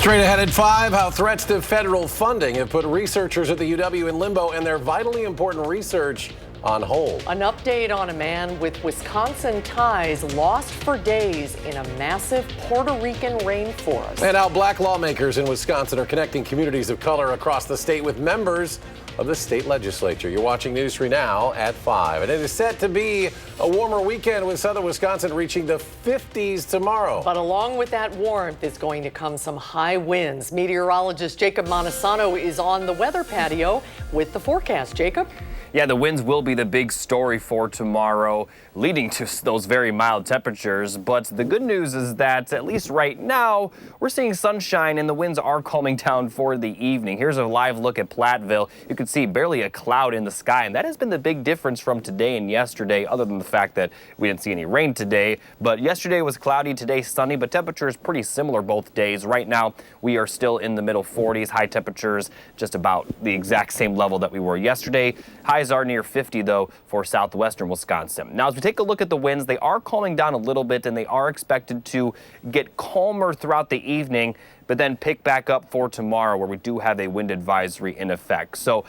Straight ahead at 5, how threats to federal funding have put researchers at the UW in limbo and their vitally important research on hold. An update on a man with Wisconsin ties lost for days in a massive Puerto Rican rainforest. And how black lawmakers in Wisconsin are connecting communities of color across the state with members of the state legislature. You're watching News 3 now at 5. And it is set to be a warmer weekend with southern Wisconsin reaching the 50s tomorrow. But along with that warmth is going to come some high winds. Meteorologist Jacob Montesano is on the weather patio with the forecast. Jacob? Yeah, the winds will be the big story for tomorrow, leading to those very mild temperatures. But the good news is that, at least right now, we're seeing sunshine and the winds are calming down for the evening. Here's a live look at Platteville. You can see barely a cloud in the sky, and that has been the big difference from today and yesterday, other than the fact that we didn't see any rain today. But yesterday was cloudy, today sunny, but temperatures pretty similar both days. Right now, we are still in the middle 40s, high temperatures just about the exact same level that we were yesterday. Highs are near 50, though, for southwestern Wisconsin. Now, as we take a look at the winds, they are calming down a little bit, and they are expected to get calmer throughout the evening, but then pick back up for tomorrow, where we do have a wind advisory in effect. So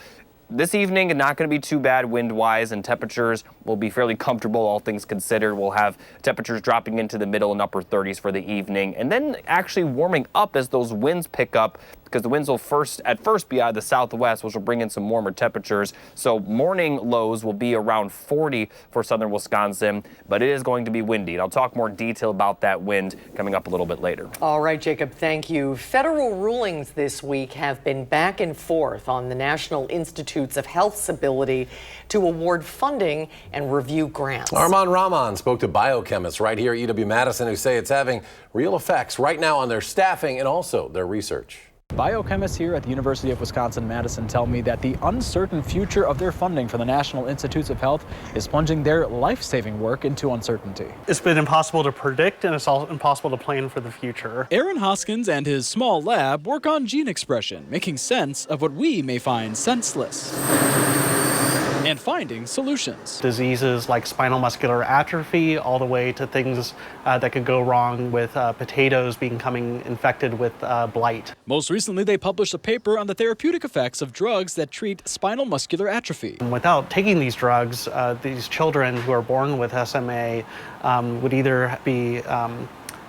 this evening, not going to be too bad wind-wise, and temperatures will be fairly comfortable, all things considered. We'll have temperatures dropping into the middle and upper 30s for the evening, and then actually warming up as those winds pick up, because the winds will at first be out of the southwest, which will bring in some warmer temperatures. So morning lows will be around 40 for southern Wisconsin, but it is going to be windy. And I'll talk more detail about that wind coming up a little bit later. All right, Jacob, thank you. Federal rulings this week have been back and forth on the National Institutes of Health's ability to award funding and review grants. Armand Rahman spoke to biochemists right here at UW-Madison who say it's having real effects right now on their staffing and also their research. Biochemists here at the University of Wisconsin-Madison tell me that the uncertain future of their funding for the National Institutes of Health is plunging their life-saving work into uncertainty. It's been impossible to predict, and it's also impossible to plan for the future. Aaron Hoskins and his small lab work on gene expression, making sense of what we may find senseless, and finding solutions. Diseases like spinal muscular atrophy, all the way to things that could go wrong with potatoes becoming infected with blight. Most recently, they published a paper on the therapeutic effects of drugs that treat spinal muscular atrophy. Without taking these drugs, these children who are born with SMA would either be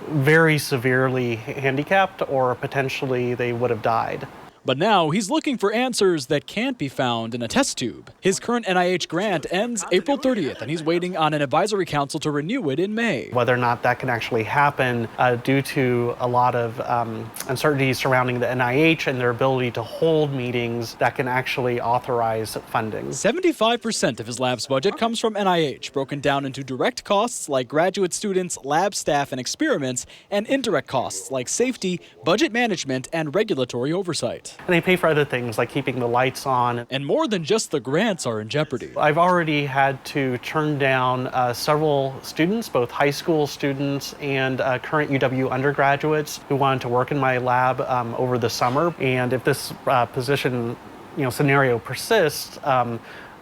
very severely handicapped or potentially they would have died. But now he's looking for answers that can't be found in a test tube. His current NIH grant ends April 30th, and he's waiting on an advisory council to renew it in May. Whether or not that can actually happen due to a lot of uncertainties surrounding the NIH and their ability to hold meetings that can actually authorize funding. 75% of his lab's budget comes from NIH, broken down into direct costs like graduate students, lab staff, and experiments, and indirect costs like safety, budget management, and regulatory oversight. And they pay for other things like keeping the lights on. And more than just the grants are in jeopardy. I've already had to turn down several students, both high school students and current UW undergraduates who wanted to work in my lab over the summer. And if this position, scenario persists,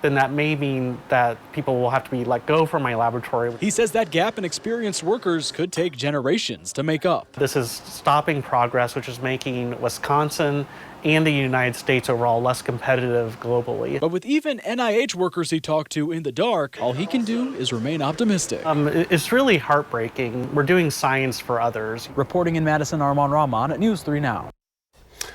then that may mean that people will have to be let go from my laboratory. He says that gap in experienced workers could take generations to make up. This is stopping progress, which is making Wisconsin and the United States overall less competitive globally. But with even NIH workers he talked to in the dark, all he can do is remain optimistic. It's really heartbreaking. We're doing science for others. Reporting in Madison, Armand Rahman at News 3 Now.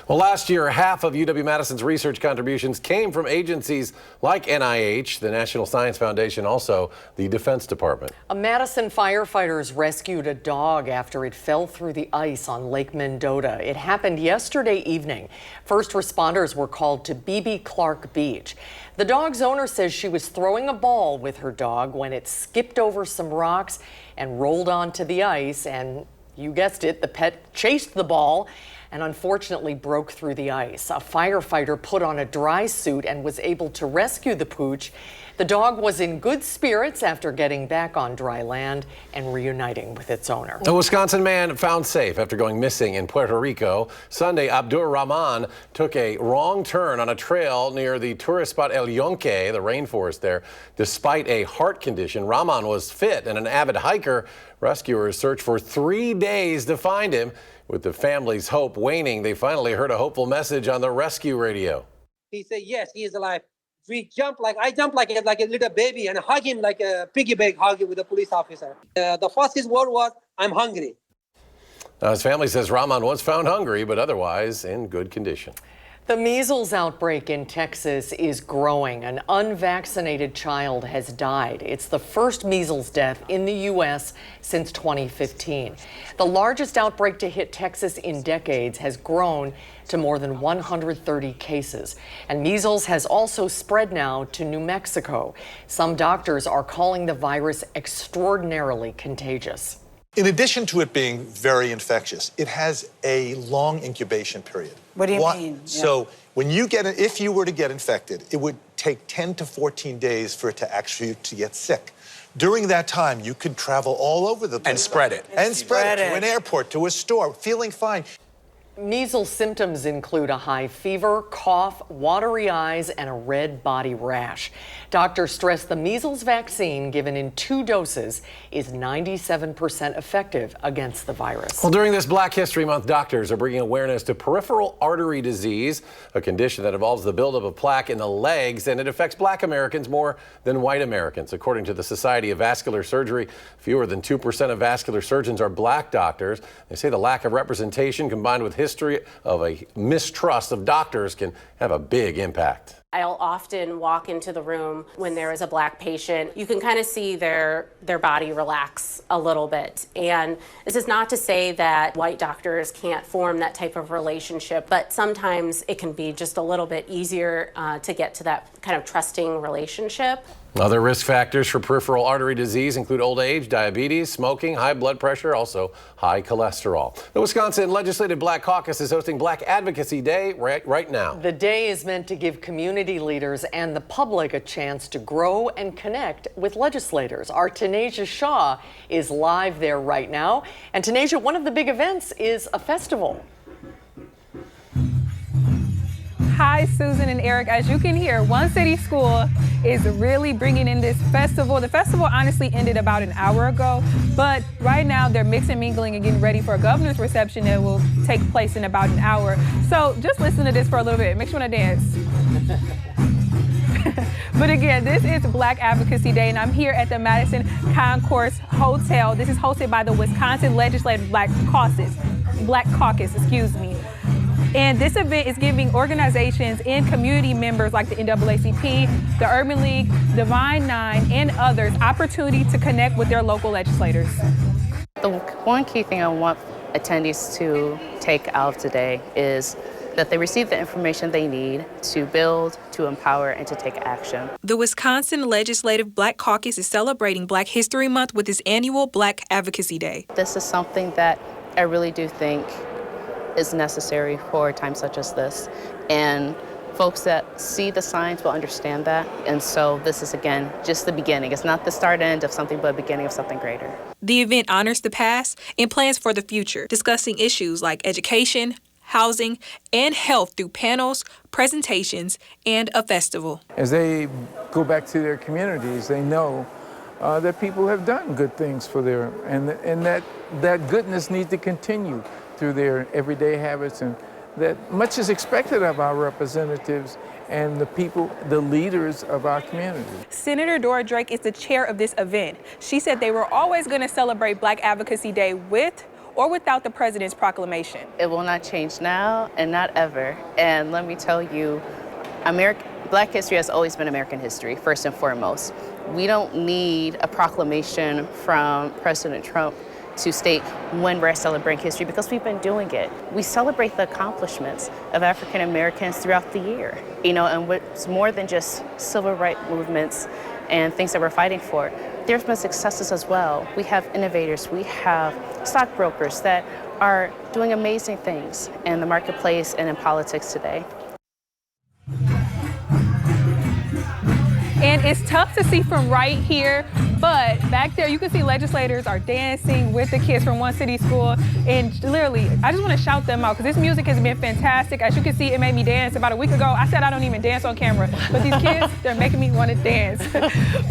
Well, last year, half of UW-Madison's research contributions came from agencies like NIH, the National Science Foundation, also the Defense Department. A Madison firefighters rescued a dog after it fell through the ice on Lake Mendota. It happened yesterday evening. First responders were called to B.B. Clark Beach. The dog's owner says she was throwing a ball with her dog when it skipped over some rocks and rolled onto the ice, and you guessed it, the pet chased the ball and unfortunately broke through the ice. A firefighter put on a dry suit and was able to rescue the pooch. The dog was in good spirits after getting back on dry land and reuniting with its owner. A Wisconsin man found safe after going missing in Puerto Rico. Sunday, Abdur Rahman took a wrong turn on a trail near the tourist spot El Yunque, the rainforest there. Despite a heart condition, Rahman was fit and an avid hiker. Rescuers searched for 3 days to find him. With the family's hope waning, they finally heard a hopeful message on the rescue radio. He said, yes, he is alive. I jump like a little baby and hug him like a piggy bank hug with a police officer. The first his word was, I'm hungry. Now, his family says Rahman was found hungry, but otherwise in good condition. The measles outbreak in Texas is growing. An unvaccinated child has died. It's the first measles death in the U.S. since 2015. The largest outbreak to hit Texas in decades has grown to more than 130 cases. And measles has also spread now to New Mexico. Some doctors are calling the virus extraordinarily contagious. In addition to it being very infectious, it has a long incubation period. What do you mean? So when you if you were to get infected, it would take 10 to 14 days for it to actually get sick. During that time, you could travel all over the place. And spread it. And spread it to an airport, to a store, feeling fine. Measles symptoms include a high fever, cough, watery eyes, and a red body rash. Doctors stress the measles vaccine, given in 2 doses, is 97% effective against the virus. Well, during this Black History Month, doctors are bringing awareness to peripheral artery disease, a condition that involves the buildup of plaque in the legs, and it affects Black Americans more than white Americans. According to the Society of Vascular Surgery, fewer than 2% of vascular surgeons are Black doctors. They say the lack of representation combined with history of a mistrust of doctors can have a big impact. I'll often walk into the room when there is a Black patient. You can kind of see their body relax a little bit. And this is not to say that white doctors can't form that type of relationship, but sometimes it can be just a little bit easier to get to that kind of trusting relationship. Other risk factors for peripheral artery disease include old age, diabetes, smoking, high blood pressure, also high cholesterol. The Wisconsin Legislative Black Caucus is hosting Black Advocacy Day right now. The day is meant to give community leaders and the public a chance to grow and connect with legislators. Our Tanisha Shaw is live there right now. And Tanisha, one of the big events is a festival. Hi, Susan and Eric. As you can hear, One City School is really bringing in this festival. The festival honestly ended about an hour ago, but right now they're mixing, mingling, and getting ready for a governor's reception that will take place in about an hour. So just listen to this for a little bit. Makes you want to dance. But again, this is Black Advocacy Day, and I'm here at the Madison Concourse Hotel. This is hosted by the Wisconsin Legislative Black Caucus, excuse me. And this event is giving organizations and community members like the NAACP, the Urban League, Divine Nine, and others opportunity to connect with their local legislators. The one key thing I want attendees to take out of today is that they receive the information they need to build, to empower, and to take action. The Wisconsin Legislative Black Caucus is celebrating Black History Month with its annual Black Advocacy Day. This is something that I really do think is necessary for a time such as this. And folks that see the signs will understand that. And so this is, again, just the beginning. It's not the start end of something, but the beginning of something greater. The event honors the past and plans for the future, discussing issues like education, housing, and health through panels, presentations, and a festival. As they go back to their communities, they know that people have done good things for and that goodness needs to continue through their everyday habits, and that much is expected of our representatives and the people, the leaders of our community. Senator Dora Drake is the chair of this event. She said they were always going to celebrate Black Advocacy Day with or without the president's proclamation. It will not change now and not ever. And let me tell you, Black history has always been American history, first and foremost. We don't need a proclamation from President Trump to state when we're celebrating history, because we've been doing it. We celebrate the accomplishments of African Americans throughout the year, and what's more than just civil rights movements and things that we're fighting for. There's been successes as well. We have innovators, we have stockbrokers that are doing amazing things in the marketplace and in politics today. And it's tough to see from right here, but back there you can see legislators are dancing with the kids from One City School. And literally, I just want to shout them out because this music has been fantastic. As you can see, it made me dance. About a week ago, I said I don't even dance on camera, but these kids, they're making me want to dance.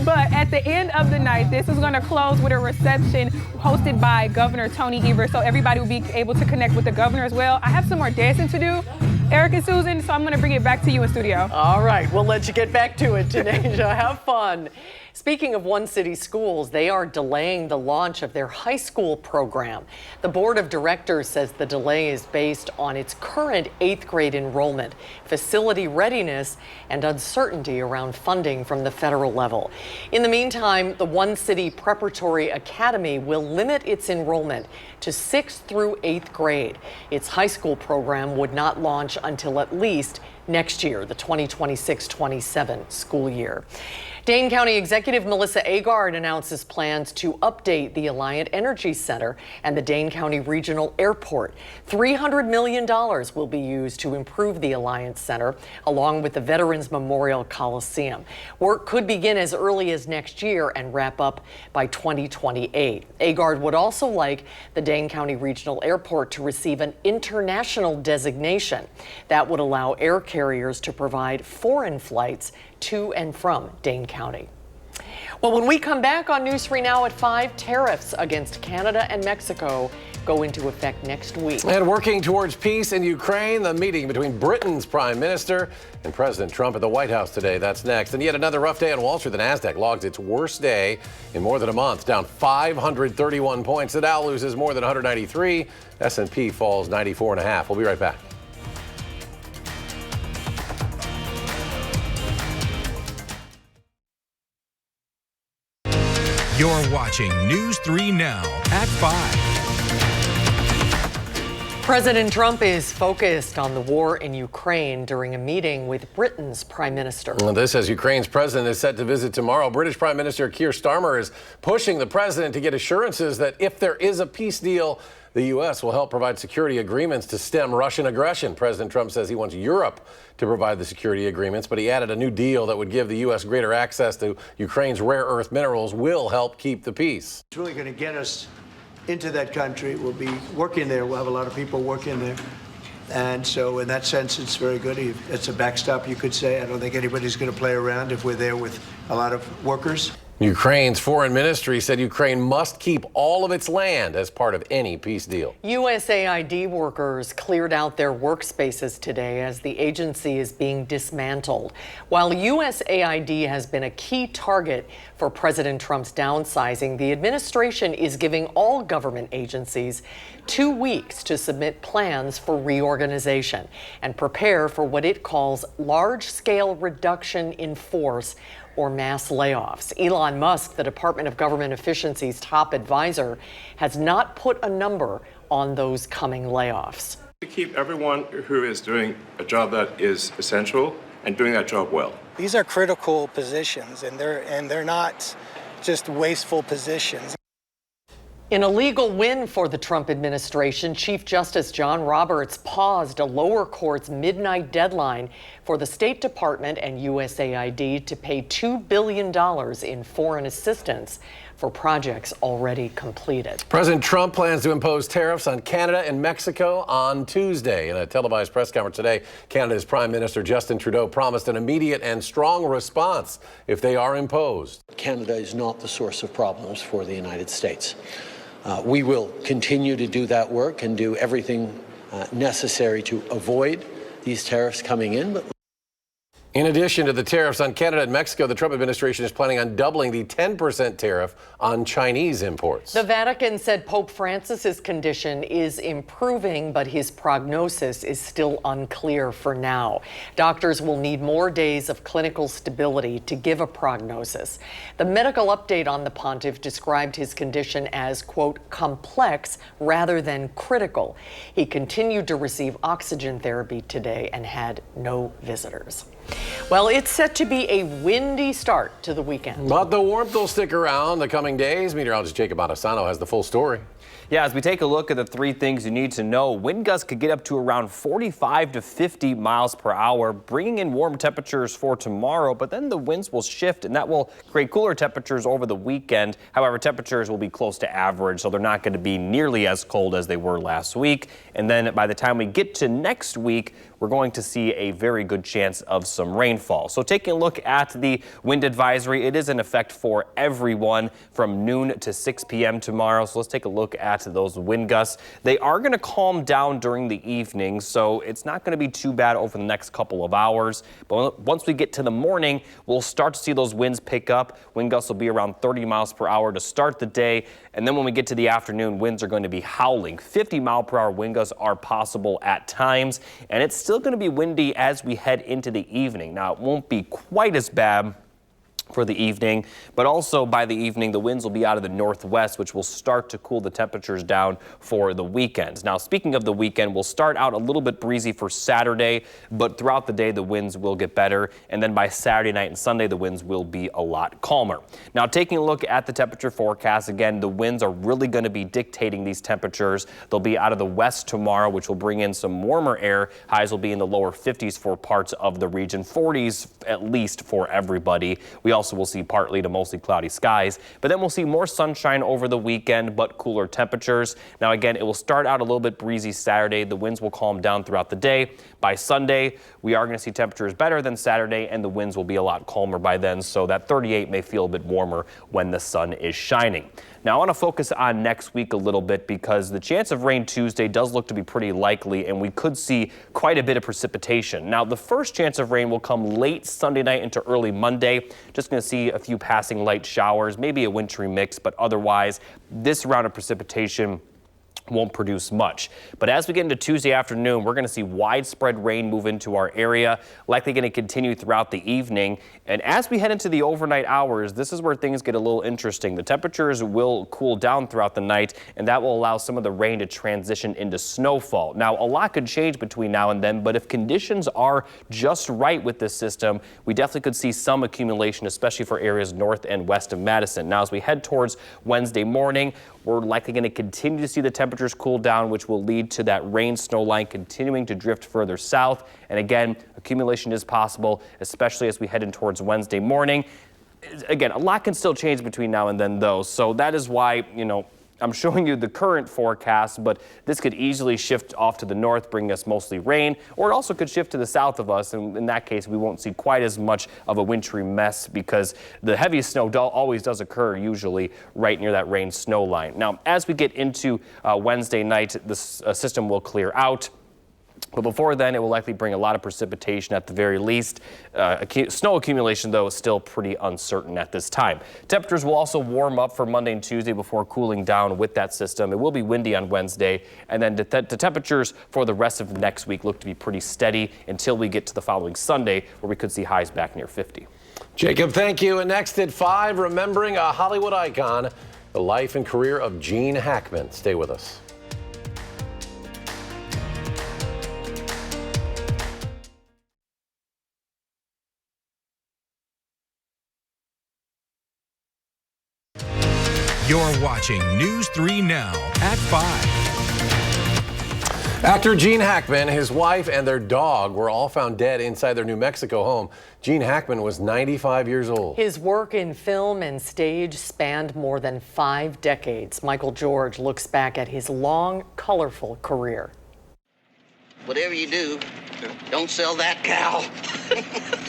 But at the end of the night, this is going to close with a reception hosted by Governor Tony Evers, so everybody will be able to connect with the governor as well. I have some more dancing to do, Eric and Susan, so I'm going to bring it back to you in studio. All right, we'll let you get back to it, Tanisha. Have fun. Speaking of One City Schools, they are delaying the launch of their high school program. The board of directors says the delay is based on its current 8th grade enrollment, facility readiness, and uncertainty around funding from the federal level. In the meantime, the One City Preparatory Academy will limit its enrollment to 6th through 8th grade. Its high school program would not launch until at least next year, the 2026-27 school year. Dane County Executive Melissa Agard announces plans to update the Alliant Energy Center and the Dane County Regional Airport. $300 million will be used to improve the Alliant Center, along with the Veterans Memorial Coliseum. Work could begin as early as next year and wrap up by 2028. Agard would also like the Dane County Regional Airport to receive an international designation. That would allow air carriers to provide foreign flights to and from Dane County. Well, when we come back on News 3 Now at 5, tariffs against Canada and Mexico go into effect next week. And working towards peace in Ukraine, the meeting between Britain's Prime Minister and President Trump at the White House today. That's next. And yet another rough day on Wall Street. The Nasdaq logs its worst day in more than a month, down 531 points. The Dow loses more than 193. S&P falls 94.5. We'll be right back. You're watching News 3 Now at 5. President Trump is focused on the war in Ukraine during a meeting with Britain's Prime Minister. Well, this as Ukraine's president is set to visit tomorrow. British Prime Minister Keir Starmer is pushing the president to get assurances that if there is a peace deal, the U.S. will help provide security agreements to stem Russian aggression. President Trump says he wants Europe to provide the security agreements, but he added a new deal that would give the U.S. greater access to Ukraine's rare earth minerals will help keep the peace. It's really going to get us into that country. We'll be working there. We'll have a lot of people working there. And so in that sense, it's very good. It's a backstop, you could say. I don't think anybody's going to play around if we're there with a lot of workers. Ukraine's foreign ministry said Ukraine must keep all of its land as part of any peace deal. USAID workers cleared out their workspaces today as the agency is being dismantled. While USAID has been a key target for President Trump's downsizing, the administration is giving all government agencies 2 weeks to submit plans for reorganization and prepare for what it calls large-scale reduction in force or mass layoffs. Elon Musk, the Department of Government Efficiency's top advisor, has not put a number on those coming layoffs. To keep everyone who is doing a job that is essential and doing that job well. These are critical positions, and they're not just wasteful positions. In a legal win for the Trump administration, Chief Justice John Roberts paused a lower court's midnight deadline for the State Department and USAID to pay $2 billion in foreign assistance for projects already completed. President Trump plans to impose tariffs on Canada and Mexico on Tuesday. In a televised press conference today, Canada's Prime Minister Justin Trudeau promised an immediate and strong response if they are imposed. Canada is not the source of problems for the United States. We will continue to do that work and do everything necessary to avoid these tariffs coming in. But in addition to the tariffs on Canada and Mexico, the Trump administration is planning on doubling the 10% tariff on Chinese imports. The Vatican said Pope Francis's condition is improving, but his prognosis is still unclear for now. Doctors will need more days of clinical stability to give a prognosis. The medical update on the pontiff described his condition as, quote, complex rather than critical. He continued to receive oxygen therapy today and had no visitors. Well, it's set to be a windy start to the weekend. But the warmth will stick around the coming days. Meteorologist Jacob Madison has the full story. Yeah, as we take a look at the three things you need to know, wind gusts could get up to around 45 to 50 miles per hour, bringing in warm temperatures for tomorrow, but then the winds will shift and that will create cooler temperatures over the weekend. However, temperatures will be close to average, so they're not going to be nearly as cold as they were last week. And then by the time we get to next week, we're going to see a very good chance of some rainfall. So taking a look at the wind advisory, it is in effect for everyone from noon to 6 p.m. tomorrow. So let's take a look at those wind gusts. They are going to calm down during the evening, so it's not going to be too bad over the next couple of hours. But once we get to the morning, we'll start to see those winds pick up. Wind gusts will be around 30 miles per hour to start the day. And then when we get to the afternoon, winds are going to be howling. 50-mile-per-hour wind gusts are possible at times, and it's still going to be windy as we head into the evening. Now, it won't be quite as bad for the evening, but also by the evening, the winds will be out of the northwest, which will start to cool the temperatures down for the weekend. Now, speaking of the weekend, we'll start out a little bit breezy for Saturday, but throughout the day, the winds will get better. And then by Saturday night and Sunday, the winds will be a lot calmer. Now, taking a look at the temperature forecast, again, the winds are really going to be dictating these temperatures. They'll be out of the west tomorrow, which will bring in some warmer air. Highs will be in the lower 50s for parts of the region, 40s at least for everybody. We also will see partly to mostly cloudy skies, but then we'll see more sunshine over the weekend, but cooler temperatures. Now, again, it will start out a little bit breezy Saturday. The winds will calm down throughout the day. By Sunday, we are going to see temperatures better than Saturday, and the winds will be a lot calmer by then, so that 38 may feel a bit warmer when the sun is shining. Now, I want to focus on next week a little bit because the chance of rain Tuesday does look to be pretty likely, and we could see quite a bit of precipitation. Now, the first chance of rain will come late Sunday night into early Monday. Just going to see a few passing light showers, maybe a wintry mix, but otherwise, this round of precipitation won't produce much. But as we get into Tuesday afternoon, we're going to see widespread rain move into our area, likely going to continue throughout the evening. And as we head into the overnight hours, this is where things get a little interesting. The temperatures will cool down throughout the night, and that will allow some of the rain to transition into snowfall. Now, a lot could change between now and then, but if conditions are just right with this system, we definitely could see some accumulation, especially for areas north and west of Madison. Now, as we head towards Wednesday morning, we're likely going to continue to see the temperatures cool down, which will lead to that rain snow line continuing to drift further south. And again, accumulation is possible, especially as we head in towards Wednesday morning. Again, a lot can still change between now and then, though. So that is why, I'm showing you the current forecast, but this could easily shift off to the north, bringing us mostly rain, or it also could shift to the south of us. And in that case, we won't see quite as much of a wintry mess because the heaviest snow always does occur usually right near that rain snow line. Now, as we get into Wednesday night, the system will clear out. But before then, it will likely bring a lot of precipitation at the very least. Snow accumulation, though, is still pretty uncertain at this time. Temperatures will also warm up for Monday and Tuesday before cooling down with that system. It will be windy on Wednesday, and then the temperatures for the rest of next week look to be pretty steady until we get to the following Sunday, where we could see highs back near 50. Jacob, thank you. And next at 5, remembering a Hollywood icon, the life and career of Gene Hackman. Stay with us. You're watching News 3 Now at 5. Actor Gene Hackman, his wife, and their dog were all found dead inside their New Mexico home. Gene Hackman was 95 years old. His work in film and stage spanned more than 5 decades. Michael George looks back at his long, colorful career. Whatever you do, don't sell that cow.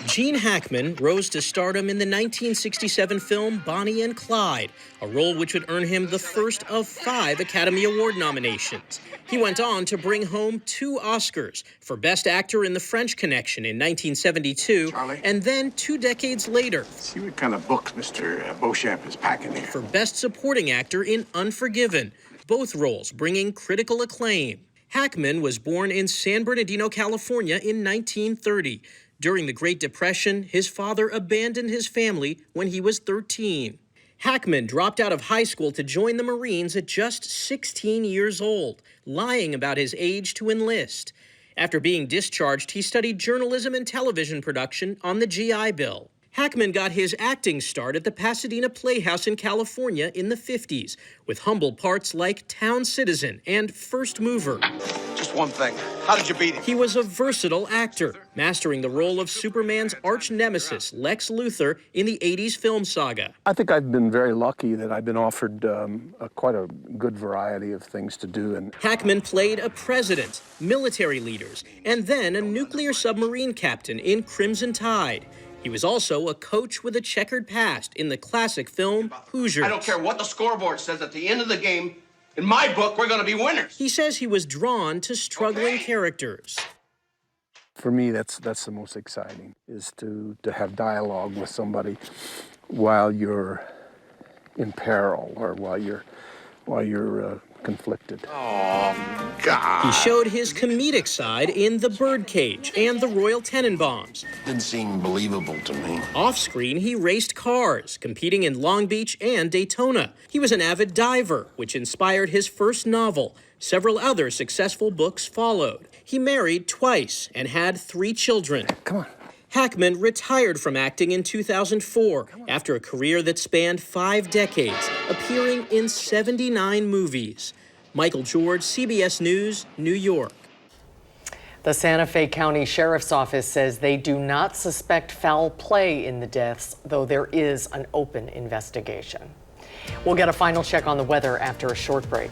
Gene Hackman rose to stardom in the 1967 film Bonnie and Clyde, a role which would earn him the first of 5 Academy Award nominations. He went on to bring home 2 Oscars for Best Actor in The French Connection in 1972, and then 2 decades later, see what kind of books Mr. Beauchamp is packing here, for Best Supporting Actor in Unforgiven, both roles bringing critical acclaim. Hackman was born in San Bernardino, California in 1930. During the Great Depression, his father abandoned his family when he was 13. Hackman dropped out of high school to join the Marines at just 16 years old, lying about his age to enlist. After being discharged, he studied journalism and television production on the GI Bill. Hackman got his acting start at the Pasadena Playhouse in California in the 50s, with humble parts like Town Citizen and First Mover. Just one thing. How did you beat him? He was a versatile actor, mastering the role of Superman's arch nemesis, Lex Luthor, in the 80s film saga. I think I've been very lucky that I've been offered quite a good variety of things to do. And Hackman played a president, military leaders, and then a nuclear submarine captain in Crimson Tide. He was also a coach with a checkered past in the classic film Hoosiers. I don't care what the scoreboard says at the end of the game. In my book, we're going to be winners. He says he was drawn to struggling characters. for me, that's the most exciting, is to have dialogue with somebody while you're in peril or while you're conflicted. Oh, God. He showed his comedic side in The Birdcage and The Royal Tenenbaums. Didn't seem believable to me. Off-screen, he raced cars, competing in Long Beach and Daytona. He was an avid diver, which inspired his first novel. Several other successful books followed. He married twice and had 3 children. Come on. Hackman retired from acting in 2004 after a career that spanned 5 decades, appearing in 79 movies. Michael George, CBS News, New York. The Santa Fe County Sheriff's Office says they do not suspect foul play in the deaths, though there is an open investigation. We'll get a final check on the weather after a short break.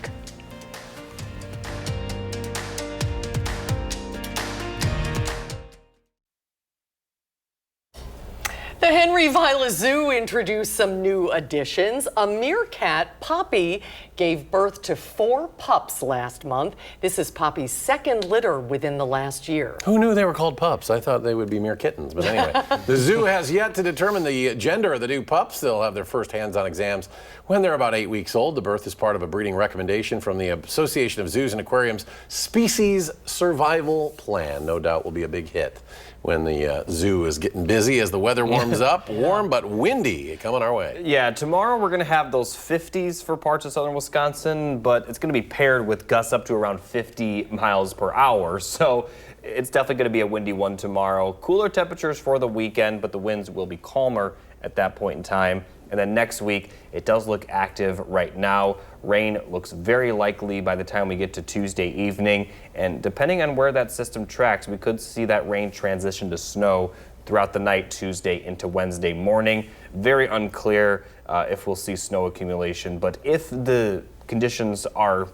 The Henry Vila Zoo introduced some new additions. A meerkat, Poppy, gave birth to 4 pups last month. This is Poppy's 2nd litter within the last year. Who knew they were called pups? I thought they would be mere kittens. But anyway, the zoo has yet to determine the gender of the new pups. They'll have their first hands-on exams when they're about 8 weeks old. The birth is part of a breeding recommendation from the Association of Zoos and Aquariums Species Survival Plan. No doubt will be a big hit when the zoo is getting busy as the weather warms up. Warm but windy coming our way. Yeah, tomorrow we're going to have those 50s for parts of southern Wisconsin, but it's going to be paired with gusts up to around 50 miles per hour. So it's definitely going to be a windy one tomorrow. Cooler temperatures for the weekend, but the winds will be calmer at that point in time. And then next week, it does look active right now. Rain looks very likely by the time we get to Tuesday evening. And depending on where that system tracks, we could see that rain transition to snow throughout the night, Tuesday into Wednesday morning. Very unclear if we'll see snow accumulation. But if the conditions are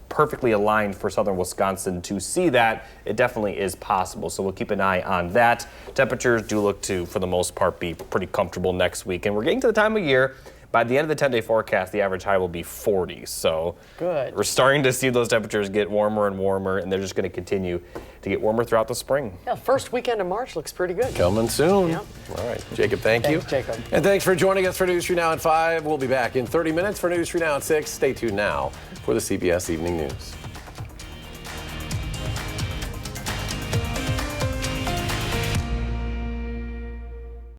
perfectly aligned for southern Wisconsin to see that, it definitely is possible. So we'll keep an eye on that. Temperatures do look to, for the most part, be pretty comfortable next week. And we're getting to the time of year, by the end of the 10-day forecast, the average high will be 40. So good. We're starting to see those temperatures get warmer and warmer, and they're just going to continue to get warmer throughout the spring. Yeah, first weekend of March looks pretty good. Coming soon. Yeah. All right, Jacob, thank you. Thanks, Jacob. And thanks for joining us for News 3 Now at 5. We'll be back in 30 minutes for News 3 Now at 6. Stay tuned now for the CBS Evening News.